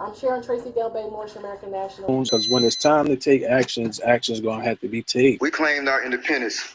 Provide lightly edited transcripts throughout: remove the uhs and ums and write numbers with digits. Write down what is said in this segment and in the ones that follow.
I'm Sharon Tracy Del Bay Morris, American National. Because when it's time to take actions, actions going to have to be taken. We claimed our independence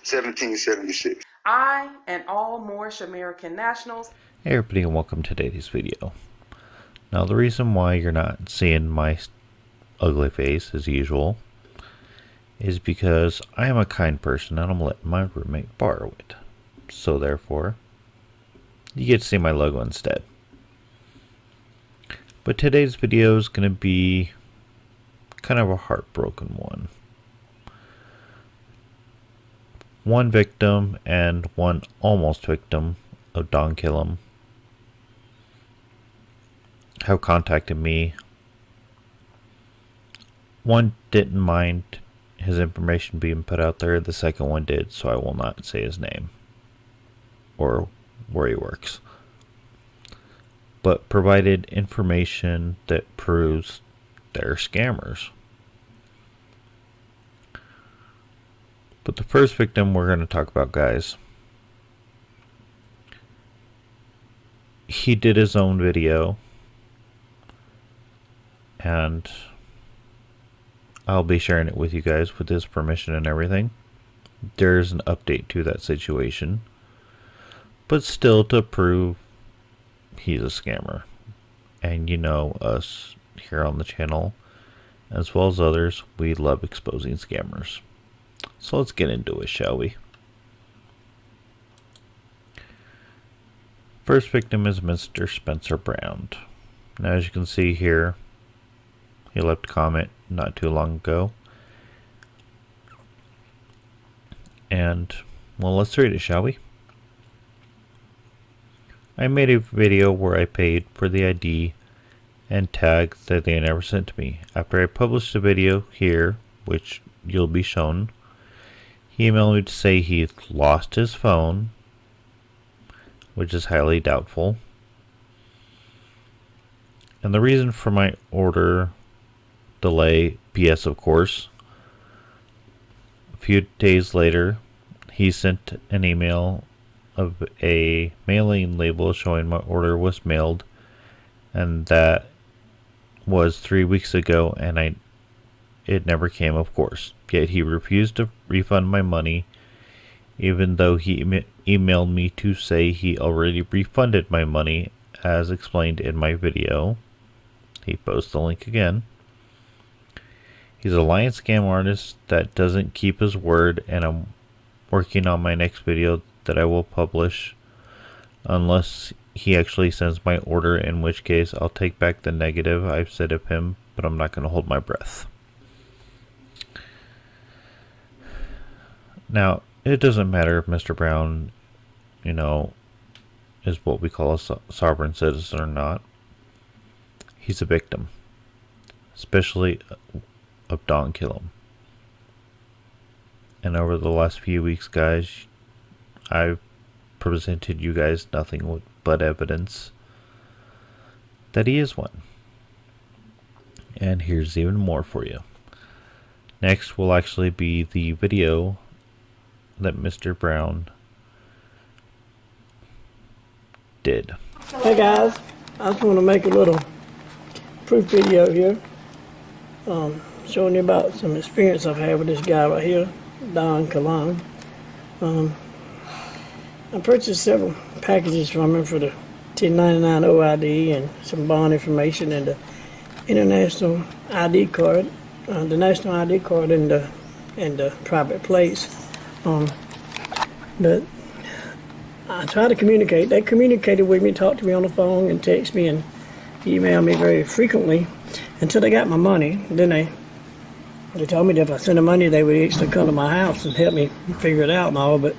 1776. I and all Moorish American nationals. Hey everybody, and welcome to today's video. Now the reason why you're not seeing my ugly face as usual is because I am a kind person and I'm letting my roommate borrow it. So therefore, you get to see my logo instead. But today's video is going to be kind of a heartbroken one. One victim and one almost victim of Don Kilam have contacted me. One didn't mind his information being put out there. The second one did, so I will not say his name or where he works, but provided information that proves they're scammers. But the first victim we're going to talk about, guys, he did his own video, and I'll be sharing it with you guys with his permission and everything. There's an update to that situation, but still to prove he's a scammer. And you know us here on the channel, as well as others, we love exposing scammers. So let's get into it, shall we? First victim is Mr. Spencer Brown. Now, as you can see here, he left a comment not too long ago. And, well, let's read it, shall we? I made a video where I paid for the ID and tag that they never sent to me. After I published the video here, which you'll be shown, he emailed me to say he lost his phone, which is highly doubtful. And the reason for my order delay, BS of course. A few days later, he sent an email of a mailing label showing my order was mailed, and that was 3 weeks ago, and it never came, of course. Yet he refused to refund my money, even though he emailed me to say he already refunded my money, as explained in my video. He posts the link again. He's a lying scam artist that doesn't keep his word, and I'm working on my next video that I will publish unless he actually sends my order, in which case I'll take back the negative I've said of him, but I'm not going to hold my breath. Now, it doesn't matter if Mr. Brown, you know, is what we call a sovereign citizen or not. He's a victim, especially of Don Kilam. And over the last few weeks, guys, I've presented you guys nothing but evidence that he is one. And here's even more for you. Next will actually be the video that Mr. Brown did. Hey guys, I just want to make a little proof video here, showing you about some experience I've had with this guy right here, Don Kilam. I purchased several packages from him for the 1099 OID and some bond information and the international ID card, the national ID card and the private plates. But I tried to communicate. They communicated with me, talked to me on the phone and text me and email me very frequently until they got my money. Then they told me that if I sent the money, they would actually come to my house and help me figure it out and all. But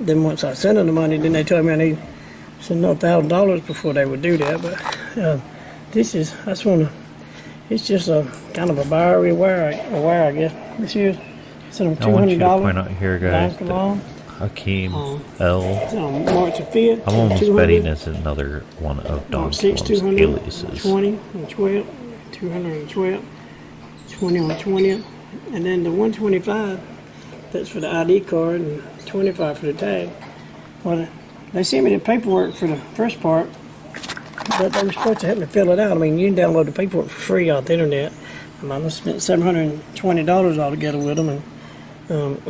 then once I sent them the money, then they told me I need to send $1,000 before they would do that. But it's just a kind of a buyer wire, I guess. This year, sent them $200. I want you to point out here, guys, that Hakeem L. March the 5th. I'm almost betting it's another one of Don Kilam's aliases. 20 on 12, 212, 20 on 20th, and then the 125, that's for the ID card, and 25 for the tag. Well, they sent me the paperwork for the first part, but they were supposed to help me fill it out. I mean, you can download the paperwork for free off the internet. I spent $720 altogether with them, and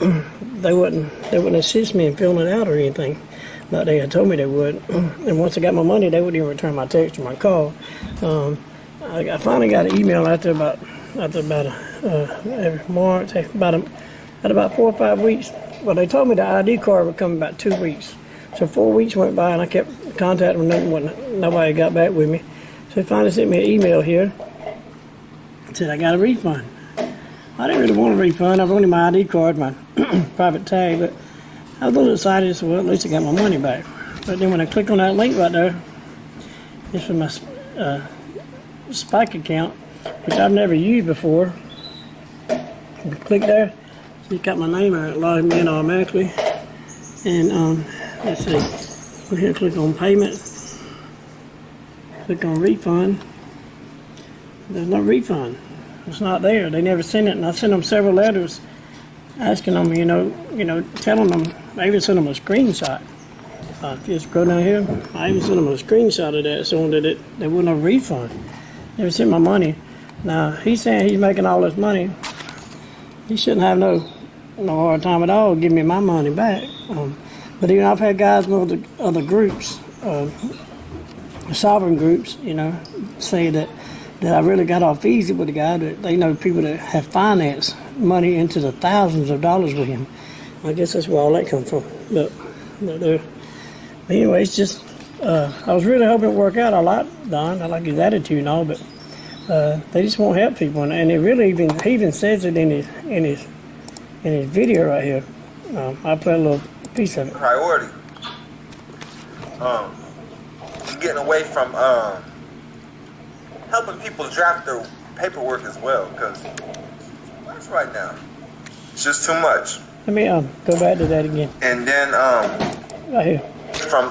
they wouldn't assist me in filling it out or anything. But they had told me they would. And once I got my money, they wouldn't even return my text or my call. I finally got an email after about March, at about 4 or 5 weeks. Well, they told me the ID card would come in about 2 weeks. So 4 weeks went by, and I kept contacting them. Nobody got back with me. So they finally sent me an email here. Said I got a refund. I didn't really want a refund. I wanted my ID card, my private tag, but I was a little excited. So, well, at least I got my money back. But then when I click on that link right there, this was my Spike account, which I've never used before. Click there. So it's got my name there. It logs me in automatically. And let's see. We're here. Click on payment. Click on refund. There's no refund. It's not there. They never sent it, and I sent them several letters asking them, telling them. I even sent them a screenshot. If you just go down here, I even sent them a screenshot of that, showing that there was no refund. Never sent my money. Now he's saying he's making all this money. He shouldn't have no hard time at all giving me my money back. But even I've had guys from other groups, sovereign groups, say that I really got off easy with the guy. That they know people that have financed money into the thousands of dollars with him. I guess that's where all that comes from. But anyway, it's just I was really hoping it would work out. I like Don. I like his attitude and all, but they just won't help people. And it really he even says it in his video right here. I'll play a little piece of it. Priority. Getting away from helping people draft their paperwork as well, because that's right now. It's just too much. Let me go back to that again. And then Right here. from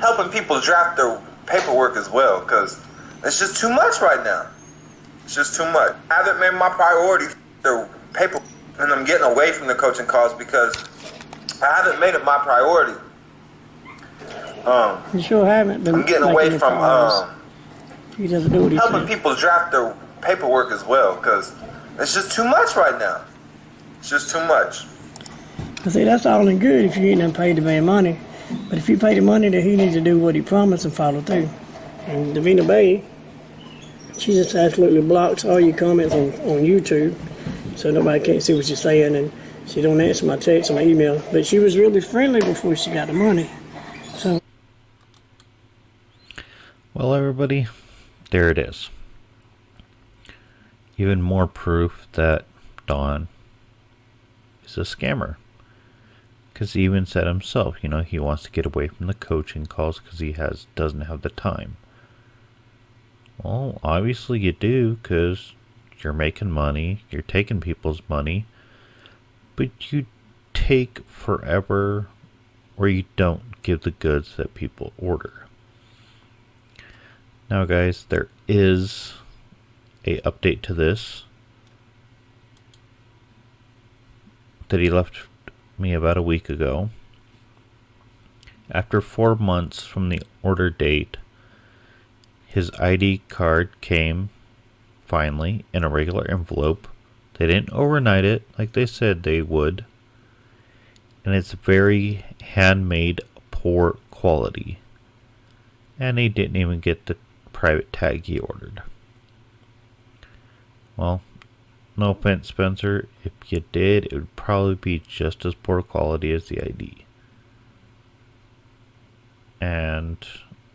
helping people draft their paperwork as well, because it's just too much right now. It's just too much. I haven't made my priority their paper, and I'm getting away from the coaching calls because I haven't made it my priority. You sure haven't been. I'm getting away from he doesn't do what he helping said. people draft their paperwork as well, because it's just too much right now. It's just too much. I say that's all and good if you ain't done paid the man money, but if you pay the money, then he needs to do what he promised and follow through. And Davina Bay, she just absolutely blocks all your comments on YouTube, so nobody can't see what you're saying, and she don't answer my text or my email. But she was really friendly before she got the money. So. Well, everybody, there it is. Even more proof that Don is a scammer. Because he even said himself, he wants to get away from the coaching calls because he doesn't have the time. Well, obviously you do, because you're making money, you're taking people's money, but you take forever, or you don't give the goods that people order. Now guys, there is a update to this that he left me about a week ago. After 4 months from the order date, his ID card came finally in a regular envelope. They didn't overnight it like they said they would, and it's very handmade, poor quality, and he didn't even get the private tag he ordered. Well, no offense, Spencer, if you did, it would probably be just as poor quality as the ID. And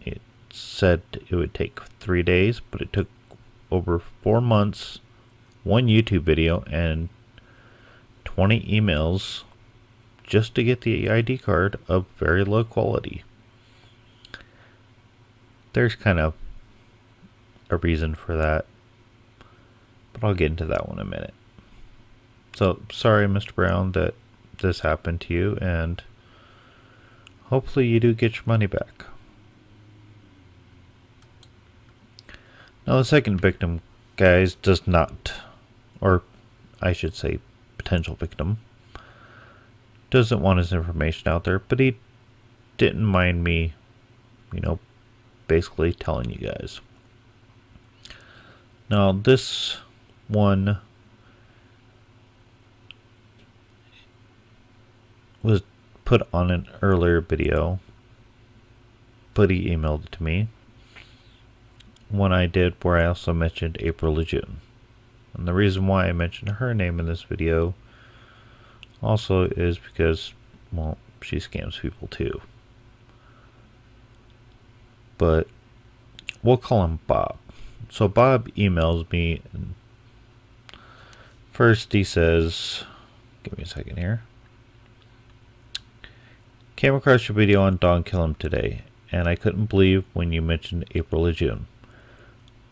it said it would take 3 days, but it took over 4 months, 1 YouTube video, and 20 emails just to get the ID card of very low quality. There's kind of a reason for that, but I'll get into that one in a minute. So, sorry, Mr. Brown, that this happened to you, and hopefully you do get your money back. Now, the second victim, guys, does not, or I should say potential victim, doesn't want his information out there, but he didn't mind me, basically telling you guys. Now this one was put on an earlier video, but he emailed it to me. One I did where I also mentioned April or June. And the reason why I mentioned her name in this video also is because, well, she scams people too. But we'll call him Bob. So Bob emails me. And first he says, give me a second here. Came across your video on Don Kilam today, and I couldn't believe when you mentioned April or June.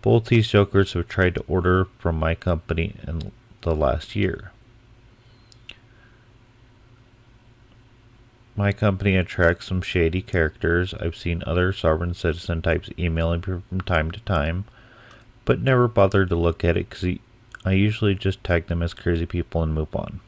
Both these jokers have tried to order from my company in the last year. My company attracts some shady characters. I've seen other sovereign citizen types emailing me from time to time, but never bothered to look at it because I usually just tag them as crazy people and move on.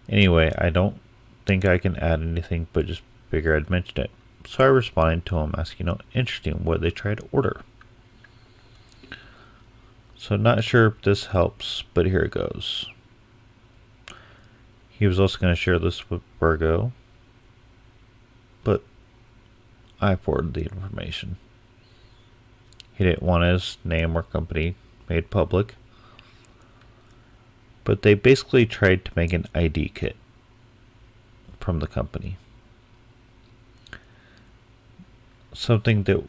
Anyway, I don't think I can add anything, but just figure I'd mention it. So I responded to him asking, interesting what they try to order. So not sure if this helps, but here it goes. He was also going to share this with Virgo, but I forwarded the information. He didn't want his name or company made public, but they basically tried to make an ID kit from the company. Something that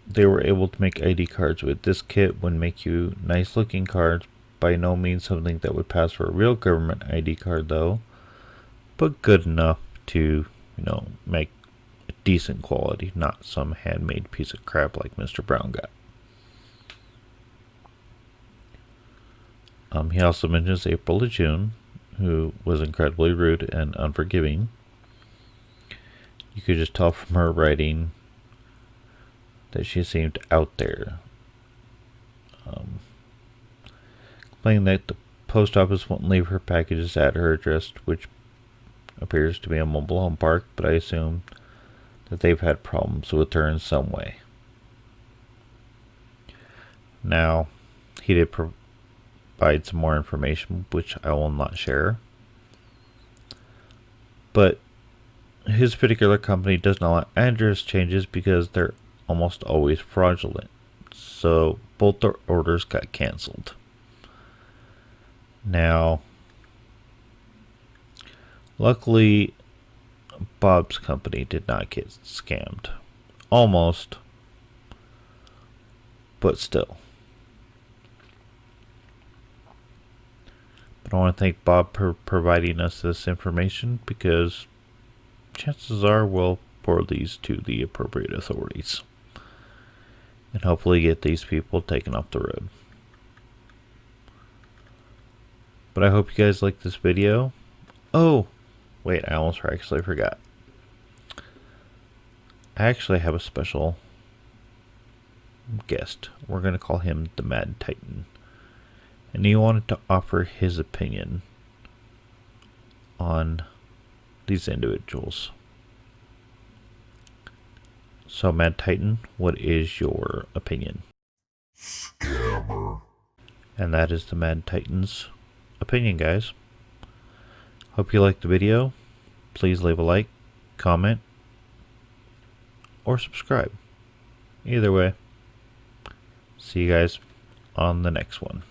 they were able to make ID cards with. This kit would make you nice looking cards, by no means something that would pass for a real government ID card though, but good enough to, make a decent quality, not some handmade piece of crap like Mr. Brown got. He also mentions April to June, who was incredibly rude and unforgiving. You could just tell from her writing that she seemed out there. Complaining that the post office won't leave her packages at her address, which appears to be a mobile home park, but I assume that they've had problems with her in some way. Now, he did provide some more information, which I will not share. But his particular company doesn't allow address changes because they're almost always fraudulent. So both their orders got canceled. Now, luckily, Bob's company did not get scammed. Almost, but still. But I want to thank Bob for providing us this information, because chances are we'll forward these to the appropriate authorities and hopefully get these people taken off the road. But I hope you guys like this video. Oh, wait, I almost actually forgot. I actually have a special guest. We're going to call him the Mad Titan. And he wanted to offer his opinion on these individuals. So, Mad Titan, what is your opinion? Scammer. And that is the Mad Titan's opinion, guys. Hope you liked the video. Please leave a like, comment, or subscribe. Either way, see you guys on the next one.